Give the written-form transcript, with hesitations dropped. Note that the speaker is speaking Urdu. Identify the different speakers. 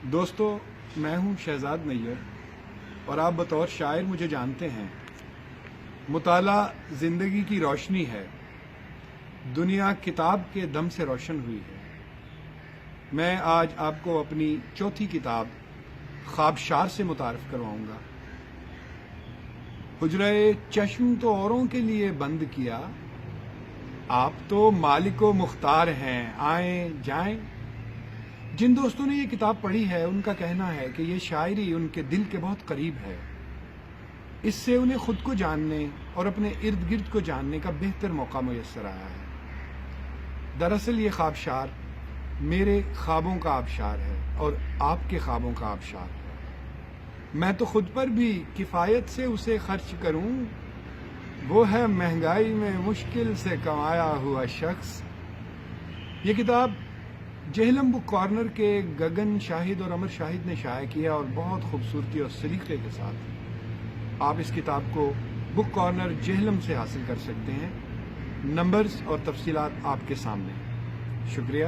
Speaker 1: دوستو، میں ہوں شہزاد نیّر اور آپ بطور شاعر مجھے جانتے ہیں۔ مطالعہ زندگی کی روشنی ہے، دنیا کتاب کے دم سے روشن ہوئی ہے۔ میں آج آپ کو اپنی چوتھی کتاب خوابشار سے متعارف کرواؤں گا۔ حجرہ چشم تو اوروں کے لیے بند کیا، آپ تو مالک و مختار ہیں، آئیں جائیں۔ جن دوستوں نے یہ کتاب پڑھی ہے ان کا کہنا ہے کہ یہ شاعری ان کے دل کے بہت قریب ہے۔ اس سے انہیں خود کو جاننے اور اپنے ارد گرد کو جاننے کا بہتر موقع میسر آیا ہے۔ دراصل یہ خوابشار میرے خوابوں کا آبشار ہے اور آپ کے خوابوں کا آبشار ہے۔ میں تو خود پر بھی کفایت سے اسے خرچ کروں، وہ ہے مہنگائی میں مشکل سے کمایا ہوا شخص۔ یہ کتاب جہلم بک کارنر کے گگن شاہد اور امر شاہد نے شائع کیا اور بہت خوبصورتی اور سلیقے کے ساتھ۔ آپ اس کتاب کو بک کارنر جہلم سے حاصل کر سکتے ہیں۔ نمبرز اور تفصیلات آپ کے سامنے ہیں۔ شکریہ۔